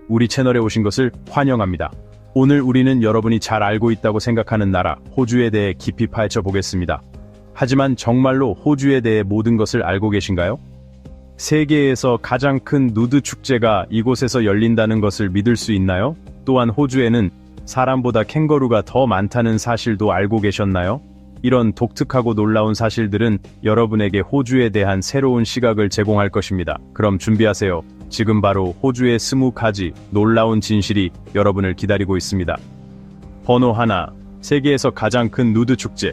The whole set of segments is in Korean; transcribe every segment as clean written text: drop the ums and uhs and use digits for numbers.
우리 채널에 오신 것을 환영합니다. 오늘 우리는 여러분이 잘 알고 있다고 생각하는 나라, 호주에 대해 깊이 파헤쳐 보겠습니다. 하지만 정말로 호주에 대해 모든 것을 알고 계신가요? 세계에서 가장 큰 누드 축제가 이곳에서 열린다는 것을 믿을 수 있나요? 또한 호주에는 사람보다 캥거루가 더 많다는 사실도 알고 계셨나요? 이런 독특하고 놀라운 사실들은 여러분에게 호주에 대한 새로운 시각을 제공할 것입니다. 그럼 준비하세요. 지금 바로 호주의 20가지 놀라운 진실이 여러분을 기다리고 있습니다. 번호 하나, 세계에서 가장 큰 누드 축제.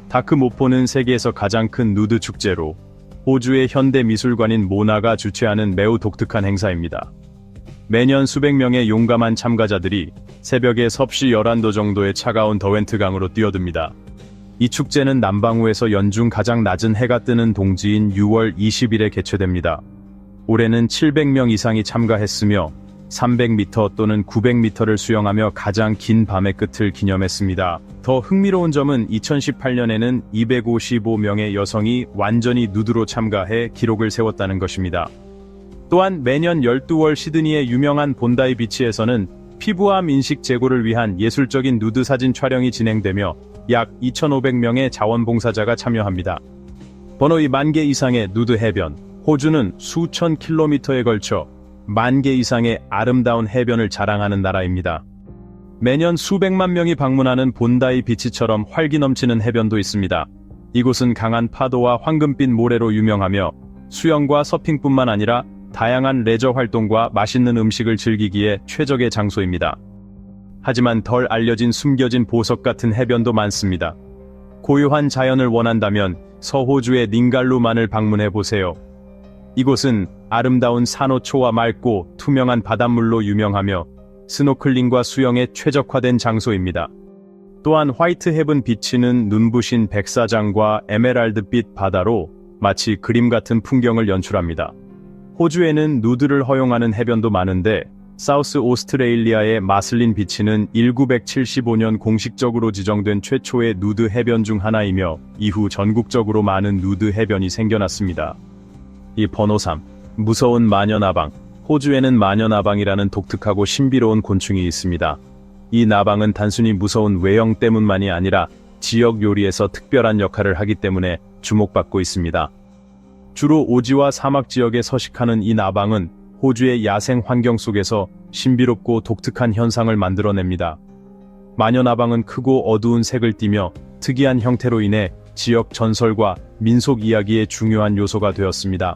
다크모포는 세계에서 가장 큰 누드 축제로 호주의 현대 미술관인 모나가 주최하는 매우 독특한 행사입니다. 매년 수백 명의 용감한 참가자들이 새벽에 섭씨 11도 정도의 차가운 더웬트강으로 뛰어듭니다. 이 축제는 남방우에서 연중 가장 낮은 해가 뜨는 동지인 6월 20일에 개최됩니다. 올해는 700명 이상이 참가했으며 300m 또는 900m를 수영하며 가장 긴 밤의 끝을 기념했습니다. 더 흥미로운 점은 2018년에는 255명의 여성이 완전히 누드로 참가해 기록을 세웠다는 것입니다. 또한 매년 12월 시드니의 유명한 본다이 비치에서는 피부암 인식 제고를 위한 예술적인 누드 사진 촬영이 진행되며 약 2,500명의 자원봉사자가 참여합니다. 번호 2, 10,000개 이상의 누드 해변. 호주는 수천 킬로미터에 걸쳐 10,000개 이상의 아름다운 해변을 자랑하는 나라입니다. 매년 수백만 명이 방문하는 본다이 비치처럼 활기 넘치는 해변도 있습니다. 이곳은 강한 파도와 황금빛 모래로 유명하며 수영과 서핑뿐만 아니라 다양한 레저 활동과 맛있는 음식을 즐기기에 최적의 장소입니다. 하지만 덜 알려진 숨겨진 보석 같은 해변도 많습니다. 고요한 자연을 원한다면 서호주의 닌갈루만을 방문해 보세요. 이곳은 아름다운 산호초와 맑고 투명한 바닷물로 유명하며 스노클링과 수영에 최적화된 장소입니다. 또한 화이트 헤븐 비치는 눈부신 백사장과 에메랄드빛 바다로 마치 그림 같은 풍경을 연출합니다. 호주에는 누드를 허용하는 해변도 많은데 사우스 오스트레일리아의 마슬린 비치는 1975년 공식적으로 지정된 최초의 누드 해변 중 하나이며 이후 전국적으로 많은 누드 해변이 생겨났습니다. 이 번호 3, 무서운 마녀나방. 호주에는 마녀나방이라는 독특하고 신비로운 곤충이 있습니다. 이 나방은 단순히 무서운 외형 때문만이 아니라 지역 요리에서 특별한 역할을 하기 때문에 주목받고 있습니다. 주로 오지와 사막 지역에 서식하는 이 나방은 호주의 야생 환경 속에서 신비롭고 독특한 현상을 만들어냅니다. 마녀나방은 크고 어두운 색을 띠며 특이한 형태로 인해 지역 전설과 민속 이야기의 중요한 요소가 되었습니다.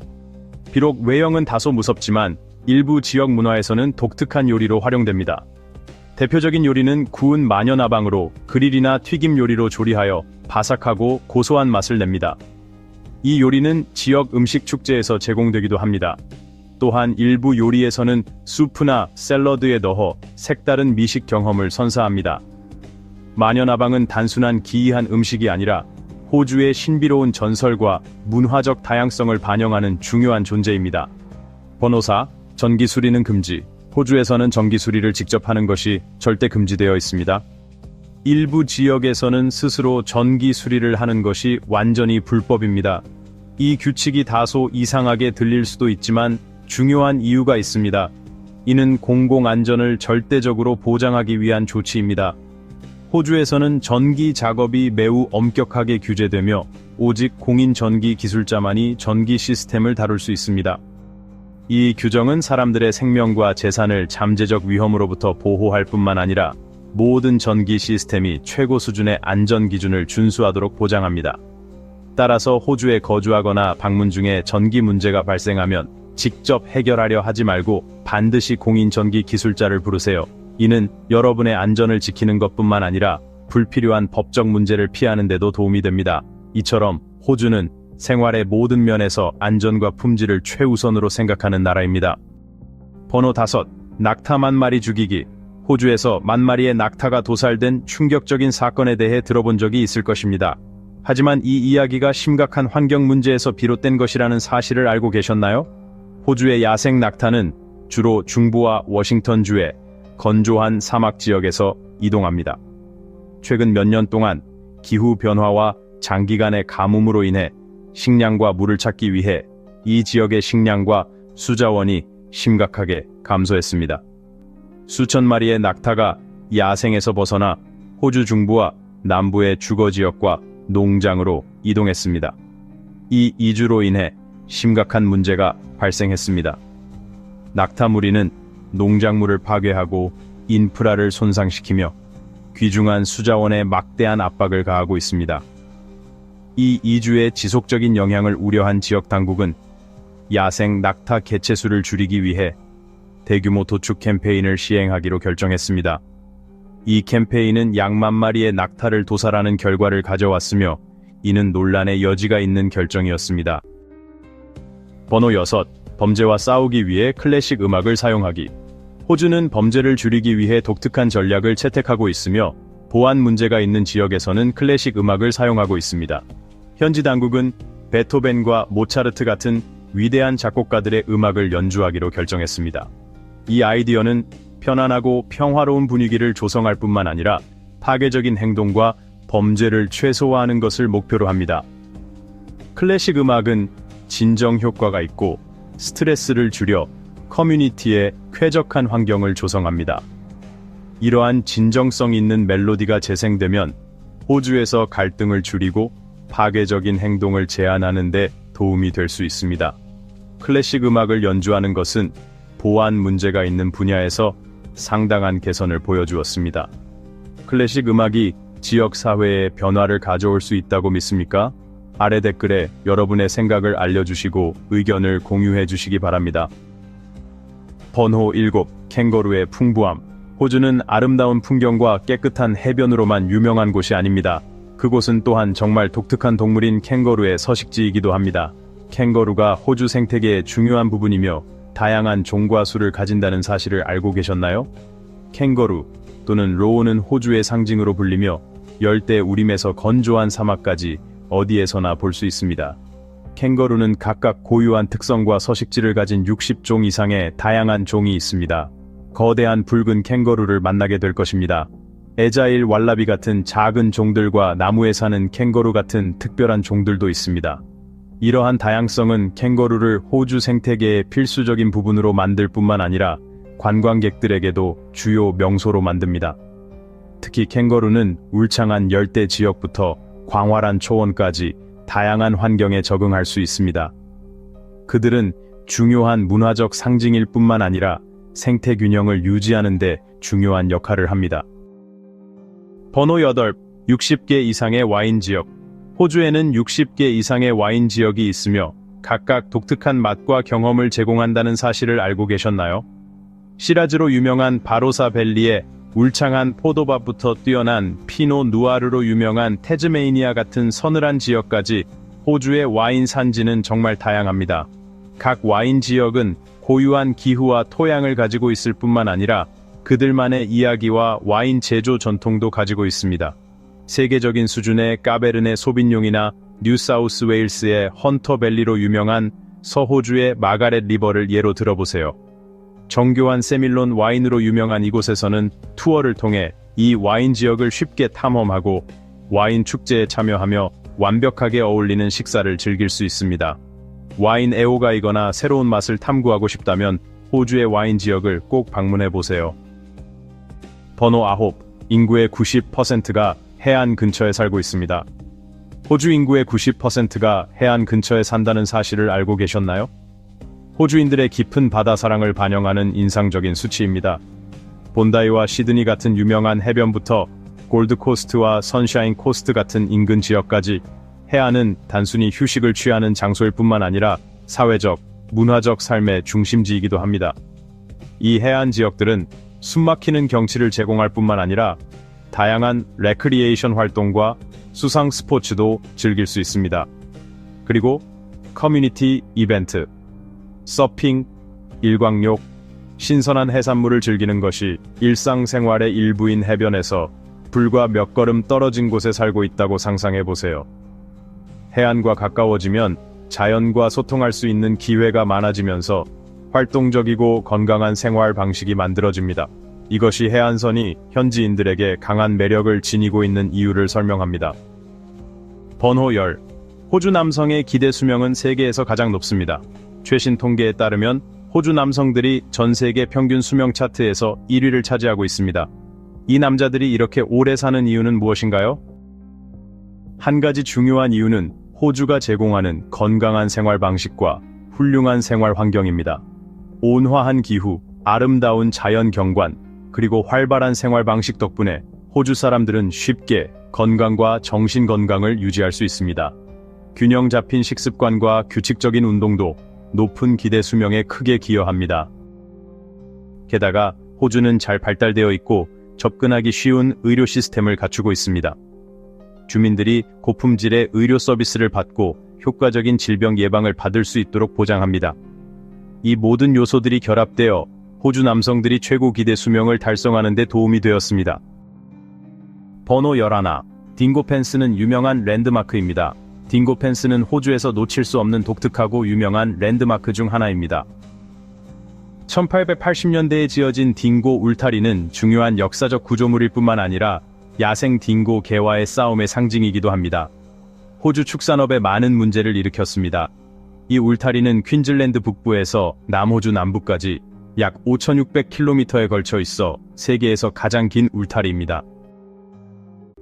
비록 외형은 다소 무섭지만 일부 지역 문화에서는 독특한 요리로 활용됩니다. 대표적인 요리는 구운 마녀나방으로 그릴이나 튀김 요리로 조리하여 바삭하고 고소한 맛을 냅니다. 이 요리는 지역 음식 축제에서 제공되기도 합니다. 또한 일부 요리에서는 수프나 샐러드에 넣어 색다른 미식 경험을 선사합니다. 마녀나방은 단순한 기이한 음식이 아니라 호주의 신비로운 전설과 문화적 다양성을 반영하는 중요한 존재입니다. 번호 4, 전기 수리는 금지. 호주에서는 전기 수리를 직접 하는 것이 절대 금지되어 있습니다. 일부 지역에서는 스스로 전기 수리를 하는 것이 완전히 불법입니다. 이 규칙이 다소 이상하게 들릴 수도 있지만 중요한 이유가 있습니다. 이는 공공안전을 절대적으로 보장하기 위한 조치입니다. 호주에서는 전기 작업이 매우 엄격하게 규제되며 오직 공인 전기 기술자만이 전기 시스템을 다룰 수 있습니다. 이 규정은 사람들의 생명과 재산을 잠재적 위험으로부터 보호할 뿐만 아니라 모든 전기 시스템이 최고 수준의 안전 기준을 준수하도록 보장합니다. 따라서 호주에 거주하거나 방문 중에 전기 문제가 발생하면 직접 해결하려 하지 말고 반드시 공인 전기 기술자를 부르세요. 이는 여러분의 안전을 지키는 것뿐만 아니라 불필요한 법적 문제를 피하는 데도 도움이 됩니다. 이처럼 호주는 생활의 모든 면에서 안전과 품질을 최우선으로 생각하는 나라입니다. 번호 5, 낙타 10,000마리 죽이기. 호주에서 10,000마리의 낙타가 도살된 충격적인 사건에 대해 들어본 적이 있을 것입니다. 하지만 이 이야기가 심각한 환경 문제에서 비롯된 것이라는 사실을 알고 계셨나요? 호주의 야생 낙타는 주로 중부와 워싱턴주의 건조한 사막 지역에서 이동합니다. 최근 몇 년 동안 기후 변화와 장기간의 가뭄으로 인해 식량과 물을 찾기 위해 이 지역의 식량과 수자원이 심각하게 감소했습니다. 수천 마리의 낙타가 야생에서 벗어나 호주 중부와 남부의 주거지역과 농장으로 이동했습니다. 이 이주로 인해 심각한 문제가 발생했습니다. 낙타 무리는 농작물을 파괴하고 인프라를 손상시키며 귀중한 수자원에 막대한 압박을 가하고 있습니다. 이 이주의 지속적인 영향을 우려한 지역 당국은 야생 낙타 개체수를 줄이기 위해 대규모 도축 캠페인을 시행하기로 결정했습니다. 이 캠페인은 약 10,000마리의 낙타를 도살하는 결과를 가져왔으며 이는 논란의 여지가 있는 결정이었습니다. 번호 6. 범죄와 싸우기 위해 클래식 음악을 사용하기. 호주는 범죄를 줄이기 위해 독특한 전략을 채택하고 있으며 보안 문제가 있는 지역에서는 클래식 음악을 사용하고 있습니다. 현지 당국은 베토벤과 모차르트 같은 위대한 작곡가들의 음악을 연주하기로 결정했습니다. 이 아이디어는 편안하고 평화로운 분위기를 조성할 뿐만 아니라 파괴적인 행동과 범죄를 최소화하는 것을 목표로 합니다. 클래식 음악은 진정 효과가 있고 스트레스를 줄여 커뮤니티에 쾌적한 환경을 조성합니다. 이러한 진정성 있는 멜로디가 재생되면 호주에서 갈등을 줄이고 파괴적인 행동을 제한하는 데 도움이 될 수 있습니다. 클래식 음악을 연주하는 것은 보안 문제가 있는 분야에서 상당한 개선을 보여주었습니다. 클래식 음악이 지역 사회에 변화를 가져올 수 있다고 믿습니까? 아래 댓글에 여러분의 생각을 알려주시고 의견을 공유해 주시기 바랍니다. 번호 7. 캥거루의 풍부함. 호주는 아름다운 풍경과 깨끗한 해변으로만 유명한 곳이 아닙니다. 그곳은 또한 정말 독특한 동물인 캥거루의 서식지이기도 합니다. 캥거루가 호주 생태계의 중요한 부분이며 다양한 종과 수를 가진다는 사실을 알고 계셨나요? 캥거루 또는 로우는 호주의 상징으로 불리며 열대 우림에서 건조한 사막까지 어디에서나 볼 수 있습니다. 캥거루는 각각 고유한 특성과 서식지를 가진 60종 이상의 다양한 종이 있습니다. 거대한 붉은 캥거루를 만나게 될 것입니다. 에자일 왈라비 같은 작은 종들과 나무에 사는 캥거루 같은 특별한 종들도 있습니다. 이러한 다양성은 캥거루를 호주 생태계의 필수적인 부분으로 만들 뿐만 아니라 관광객들에게도 주요 명소로 만듭니다. 특히 캥거루는 울창한 열대 지역부터 광활한 초원까지 다양한 환경에 적응할 수 있습니다. 그들은 중요한 문화적 상징일 뿐만 아니라 생태 균형을 유지하는 데 중요한 역할을 합니다. 번호 8. 60개 이상의 와인 지역. 호주에는 60개 이상의 와인 지역이 있으며 각각 독특한 맛과 경험을 제공한다는 사실을 알고 계셨나요? 시라즈로 유명한 바로사 밸리에 울창한 포도밭부터 뛰어난 피노 누아르로 유명한 태즈메이니아 같은 서늘한 지역까지 호주의 와인 산지는 정말 다양합니다. 각 와인 지역은 고유한 기후와 토양을 가지고 있을 뿐만 아니라 그들만의 이야기와 와인 제조 전통도 가지고 있습니다. 세계적인 수준의 까베르네 소빈용이나 뉴사우스 웨일스의 헌터밸리로 유명한 서호주의 마가렛 리버를 예로 들어보세요. 정교한 세밀론 와인으로 유명한 이곳에서는 투어를 통해 이 와인 지역을 쉽게 탐험하고 와인 축제에 참여하며 완벽하게 어울리는 식사를 즐길 수 있습니다. 와인 애호가이거나 새로운 맛을 탐구하고 싶다면 호주의 와인 지역을 꼭 방문해 보세요. 번호 9. 인구의 90%가 해안 근처에 살고 있습니다. 호주 인구의 90%가 해안 근처에 산다는 사실을 알고 계셨나요? 호주인들의 깊은 바다 사랑을 반영하는 인상적인 수치입니다. 본다이와 시드니 같은 유명한 해변부터 골드코스트와 선샤인 코스트 같은 인근 지역까지 해안은 단순히 휴식을 취하는 장소일 뿐만 아니라 사회적, 문화적 삶의 중심지이기도 합니다. 이 해안 지역들은 숨막히는 경치를 제공할 뿐만 아니라 다양한 레크리에이션 활동과 수상 스포츠도 즐길 수 있습니다. 그리고 커뮤니티 이벤트, 서핑, 일광욕, 신선한 해산물을 즐기는 것이 일상생활의 일부인 해변에서 불과 몇 걸음 떨어진 곳에 살고 있다고 상상해보세요. 해안과 가까워지면 자연과 소통할 수 있는 기회가 많아지면서 활동적이고 건강한 생활 방식이 만들어집니다. 이것이 해안선이 현지인들에게 강한 매력을 지니고 있는 이유를 설명합니다. 번호 10. 호주 남성의 기대 수명은 세계에서 가장 높습니다. 최신 통계에 따르면 호주 남성들이 전 세계 평균 수명 차트에서 1위를 차지하고 있습니다. 이 남자들이 이렇게 오래 사는 이유는 무엇인가요? 한 가지 중요한 이유는 호주가 제공하는 건강한 생활 방식과 훌륭한 생활 환경입니다. 온화한 기후, 아름다운 자연 경관, 그리고 활발한 생활 방식 덕분에 호주 사람들은 쉽게 건강과 정신 건강을 유지할 수 있습니다. 균형 잡힌 식습관과 규칙적인 운동도 높은 기대 수명에 크게 기여합니다. 게다가 호주는 잘 발달되어 있고 접근하기 쉬운 의료 시스템을 갖추고 있습니다. 주민들이 고품질의 의료 서비스를 받고 효과적인 질병 예방을 받을 수 있도록 보장합니다. 이 모든 요소들이 결합되어 호주 남성들이 최고 기대 수명을 달성하는 데 도움이 되었습니다. 번호 11. 딩고펜스는 유명한 랜드마크입니다. 딩고펜스는 호주에서 놓칠 수 없는 독특하고 유명한 랜드마크 중 하나입니다. 1880년대에 지어진 딩고 울타리는 중요한 역사적 구조물일 뿐만 아니라 야생 딩고 개와의 싸움의 상징이기도 합니다. 호주 축산업에 많은 문제를 일으켰습니다. 이 울타리는 퀸즐랜드 북부에서 남호주 남부까지 약 5,600km에 걸쳐 있어 세계에서 가장 긴 울타리입니다.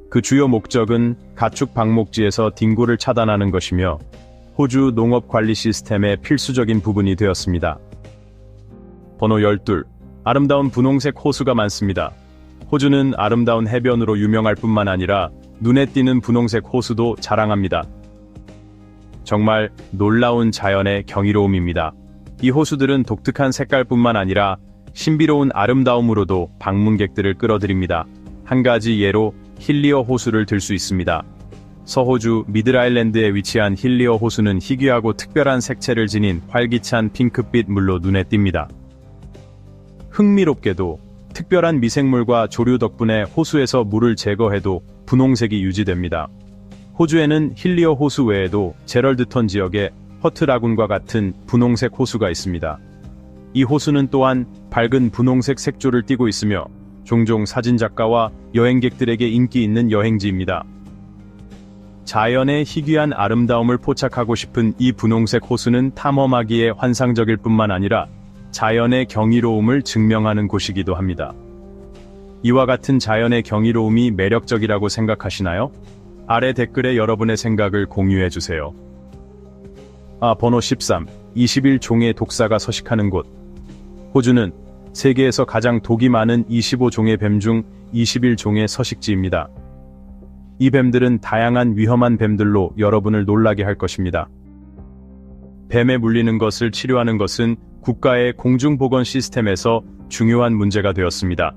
그 주요 목적은 가축 방목지에서 딩고를 차단하는 것이며 호주 농업 관리 시스템의 필수적인 부분이 되었습니다. 번호 12. 아름다운 분홍색 호수가 많습니다. 호주는 아름다운 해변으로 유명할 뿐만 아니라 눈에 띄는 분홍색 호수도 자랑합니다. 정말 놀라운 자연의 경이로움입니다. 이 호수들은 독특한 색깔뿐만 아니라 신비로운 아름다움으로도 방문객들을 끌어들입니다. 한 가지 예로 힐리어 호수를 들 수 있습니다. 서호주 미드아일랜드에 위치한 힐리어 호수는 희귀하고 특별한 색채를 지닌 활기찬 핑크빛 물로 눈에 띕니다. 흥미롭게도 특별한 미생물과 조류 덕분에 호수에서 물을 제거해도 분홍색이 유지됩니다. 호주에는 힐리어 호수 외에도 제럴드턴 지역에 허트라군과 같은 분홍색 호수가 있습니다. 이 호수는 또한 밝은 분홍색 색조를 띠고 있으며 종종 사진작가와 여행객들에게 인기 있는 여행지입니다. 자연의 희귀한 아름다움을 포착하고 싶은 이 분홍색 호수는 탐험하기에 환상적일 뿐만 아니라 자연의 경이로움을 증명하는 곳이기도 합니다. 이와 같은 자연의 경이로움이 매력적이라고 생각하시나요? 아래 댓글에 여러분의 생각을 공유해주세요. 번호 13. 21종의 독사가 서식하는 곳. 호주는 세계에서 가장 독이 많은 25종의 뱀 중 21종의 서식지입니다. 이 뱀들은 다양한 위험한 뱀들로 여러분을 놀라게 할 것입니다. 뱀에 물리는 것을 치료하는 것은 국가의 공중보건 시스템에서 중요한 문제가 되었습니다.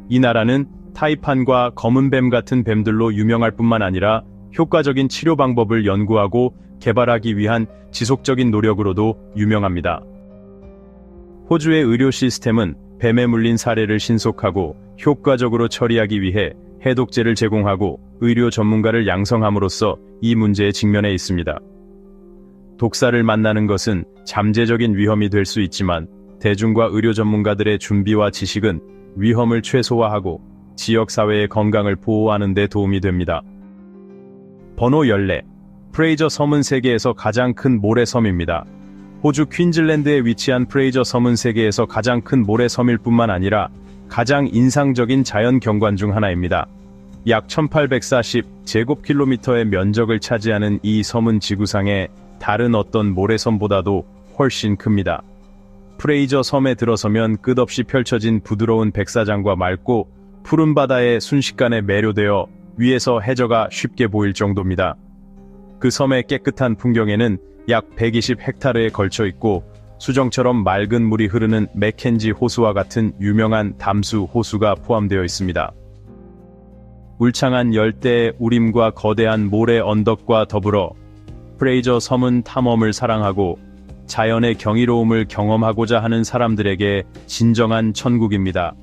이 나라는 타이판과 검은뱀 같은 뱀들로 유명할 뿐만 아니라 효과적인 치료 방법을 연구하고 개발하기 위한 지속적인 노력으로도 유명합니다. 호주의 의료 시스템은 뱀에 물린 사례를 신속하고 효과적으로 처리하기 위해 해독제를 제공하고 의료 전문가를 양성함으로써 이 문제에 직면해 있습니다. 독사를 만나는 것은 잠재적인 위험이 될 수 있지만 대중과 의료 전문가들의 준비와 지식은 위험을 최소화하고 지역사회의 건강을 보호하는 데 도움이 됩니다. 번호 14. 프레이저 섬은 세계에서 가장 큰 모래섬입니다. 호주 퀸즐랜드에 위치한 프레이저 섬은 세계에서 가장 큰 모래섬일 뿐만 아니라 가장 인상적인 자연 경관 중 하나입니다. 약 1840제곱킬로미터의 면적을 차지하는 이 섬은 지구상의 다른 어떤 모래섬보다도 훨씬 큽니다. 프레이저 섬에 들어서면 끝없이 펼쳐진 부드러운 백사장과 맑고 푸른 바다에 순식간에 매료되어 위에서 해저가 쉽게 보일 정도입니다. 그 섬의 깨끗한 풍경에는 약 120헥타르에 걸쳐 있고 수정처럼 맑은 물이 흐르는 맥켄지 호수와 같은 유명한 담수 호수가 포함되어 있습니다. 울창한 열대의 우림과 거대한 모래 언덕과 더불어 프레이저 섬은 탐험을 사랑하고 자연의 경이로움을 경험하고자 하는 사람들에게 진정한 천국입니다.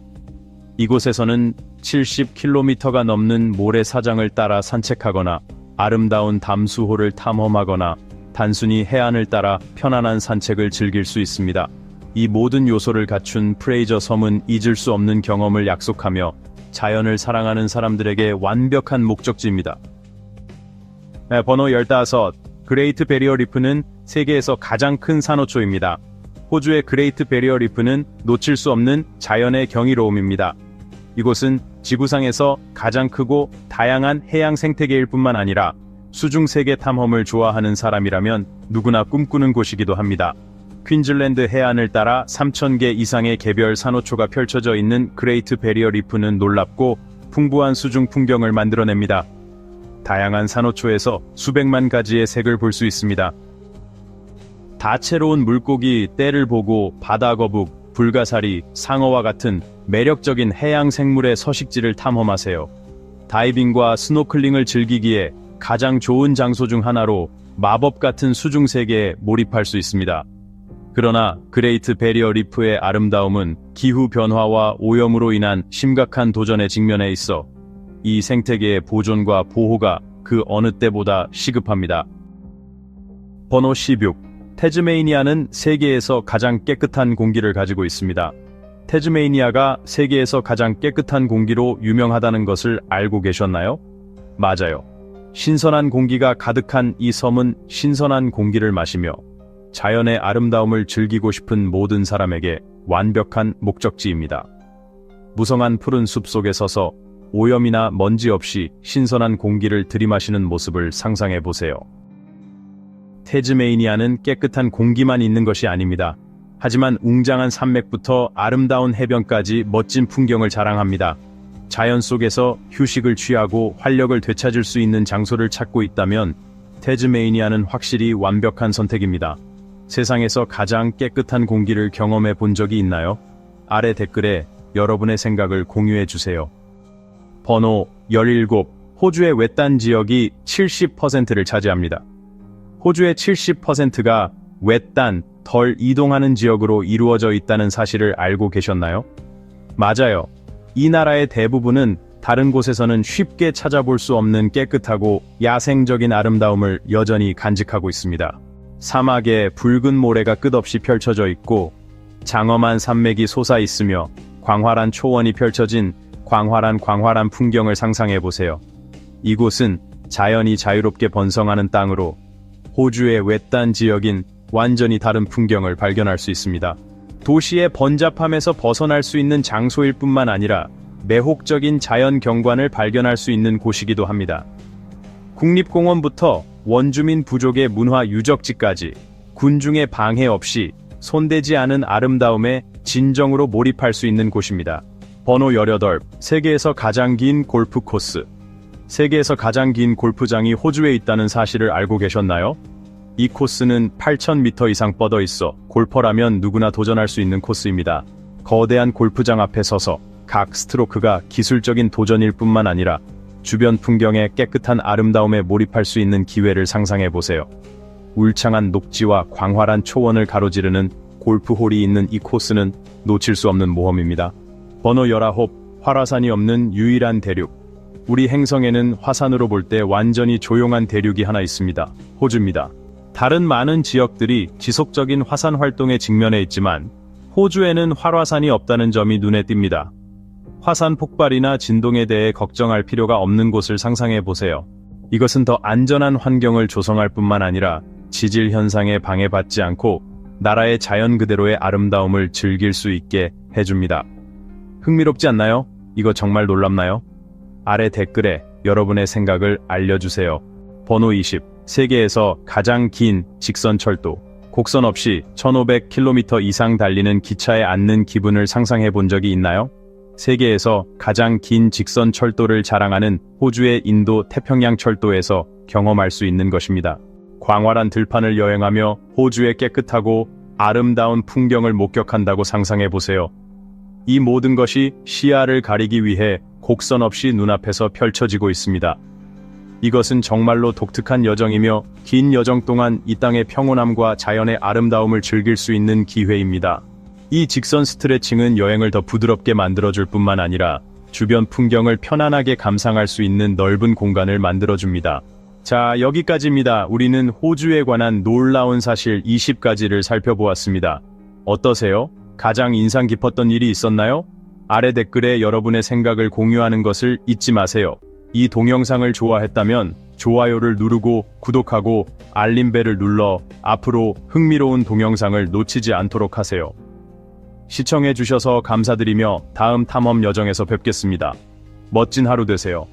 이곳에서는 70km가 넘는 모래사장을 따라 산책하거나 아름다운 담수호를 탐험하거나 단순히 해안을 따라 편안한 산책을 즐길 수 있습니다. 이 모든 요소를 갖춘 프레이저 섬은 잊을 수 없는 경험을 약속하며 자연을 사랑하는 사람들에게 완벽한 목적지입니다. 번호 15. 그레이트 베리어 리프는 세계에서 가장 큰 산호초입니다. 호주의 그레이트 베리어 리프는 놓칠 수 없는 자연의 경이로움입니다. 이곳은 지구상에서 가장 크고 다양한 해양 생태계일 뿐만 아니라 수중세계 탐험을 좋아하는 사람이라면 누구나 꿈꾸는 곳이기도 합니다. 퀸즐랜드 해안을 따라 3,000개 이상의 개별 산호초가 펼쳐져 있는 그레이트 베리어 리프는 놀랍고 풍부한 수중 풍경을 만들어냅니다. 다양한 산호초에서 수백만 가지의 색을 볼 수 있습니다. 다채로운 물고기, 떼를 보고 바다거북, 불가사리, 상어와 같은 매력적인 해양 생물의 서식지를 탐험하세요. 다이빙과 스노클링을 즐기기에 가장 좋은 장소 중 하나로 마법 같은 수중 세계에 몰입할 수 있습니다. 그러나 그레이트 베리어 리프의 아름다움은 기후 변화와 오염으로 인한 심각한 도전에 직면해 있어 이 생태계의 보존과 보호가 그 어느 때보다 시급합니다. 번호 16. 태즈메이니아는 세계에서 가장 깨끗한 공기를 가지고 있습니다. 태즈메이니아가 세계에서 가장 깨끗한 공기로 유명하다는 것을 알고 계셨나요? 맞아요. 신선한 공기가 가득한 이 섬은 신선한 공기를 마시며 자연의 아름다움을 즐기고 싶은 모든 사람에게 완벽한 목적지입니다. 무성한 푸른 숲 속에 서서 오염이나 먼지 없이 신선한 공기를 들이마시는 모습을 상상해 보세요. 태즈메이니아는 깨끗한 공기만 있는 것이 아닙니다. 하지만 웅장한 산맥부터 아름다운 해변까지 멋진 풍경을 자랑합니다. 자연 속에서 휴식을 취하고 활력을 되찾을 수 있는 장소를 찾고 있다면 태즈메이니아는 확실히 완벽한 선택입니다. 세상에서 가장 깨끗한 공기를 경험해 본 적이 있나요? 아래 댓글에 여러분의 생각을 공유해 주세요. 번호 17. 호주의 외딴 지역이 70%를 차지합니다. 호주의 70%가 외딴, 덜 이동하는 지역으로 이루어져 있다는 사실을 알고 계셨나요? 맞아요. 이 나라의 대부분은 다른 곳에서는 쉽게 찾아볼 수 없는 깨끗하고 야생적인 아름다움을 여전히 간직하고 있습니다. 사막에 붉은 모래가 끝없이 펼쳐져 있고 장엄한 산맥이 솟아 있으며 광활한 초원이 펼쳐진 광활한 풍경을 상상해 보세요. 이곳은 자연이 자유롭게 번성하는 땅으로 호주의 외딴 지역인 완전히 다른 풍경을 발견할 수 있습니다. 도시의 번잡함에서 벗어날 수 있는 장소일 뿐만 아니라 매혹적인 자연 경관을 발견할 수 있는 곳이기도 합니다. 국립공원부터 원주민 부족의 문화 유적지까지 군중의 방해 없이 손대지 않은 아름다움에 진정으로 몰입할 수 있는 곳입니다. 번호 18. 세계에서 가장 긴 골프 코스. 세계에서 가장 긴 골프장이 호주에 있다는 사실을 알고 계셨나요? 이 코스는 8,000m 이상 뻗어 있어 골퍼라면 누구나 도전할 수 있는 코스입니다. 거대한 골프장 앞에 서서 각 스트로크가 기술적인 도전일 뿐만 아니라 주변 풍경의 깨끗한 아름다움에 몰입할 수 있는 기회를 상상해 보세요. 울창한 녹지와 광활한 초원을 가로지르는 골프홀이 있는 이 코스는 놓칠 수 없는 모험입니다. 번호 19. 활화산이 없는 유일한 대륙. 우리 행성에는 화산으로 볼 때 완전히 조용한 대륙이 하나 있습니다. 호주입니다. 다른 많은 지역들이 지속적인 화산 활동에 직면해 있지만 호주에는 활화산이 없다는 점이 눈에 띕니다. 화산 폭발이나 진동에 대해 걱정할 필요가 없는 곳을 상상해 보세요. 이것은 더 안전한 환경을 조성할 뿐만 아니라 지질 현상에 방해받지 않고 나라의 자연 그대로의 아름다움을 즐길 수 있게 해줍니다. 흥미롭지 않나요? 이거 정말 놀랍나요? 아래 댓글에 여러분의 생각을 알려주세요. 번호 20. 세계에서 가장 긴 직선 철도. 곡선 없이 1,500km 이상 달리는 기차에 앉는 기분을 상상해 본 적이 있나요? 세계에서 가장 긴 직선 철도를 자랑하는 호주의 인도 태평양 철도에서 경험할 수 있는 것입니다. 광활한 들판을 여행하며 호주의 깨끗하고 아름다운 풍경을 목격한다고 상상해 보세요. 이 모든 것이 시야를 가리기 위해 곡선 없이 눈앞에서 펼쳐지고 있습니다. 이것은 정말로 독특한 여정이며 긴 여정 동안 이 땅의 평온함과 자연의 아름다움을 즐길 수 있는 기회입니다. 이 직선 스트레칭은 여행을 더 부드럽게 만들어줄 뿐만 아니라 주변 풍경을 편안하게 감상할 수 있는 넓은 공간을 만들어줍니다. 자, 여기까지입니다. 우리는 호주에 관한 놀라운 사실 20가지를 살펴보았습니다. 어떠세요? 가장 인상 깊었던 일이 있었나요? 아래 댓글에 여러분의 생각을 공유하는 것을 잊지 마세요. 이 동영상을 좋아했다면 좋아요를 누르고 구독하고 알림벨을 눌러 앞으로 흥미로운 동영상을 놓치지 않도록 하세요. 시청해 주셔서 감사드리며 다음 탐험 여정에서 뵙겠습니다. 멋진 하루 되세요.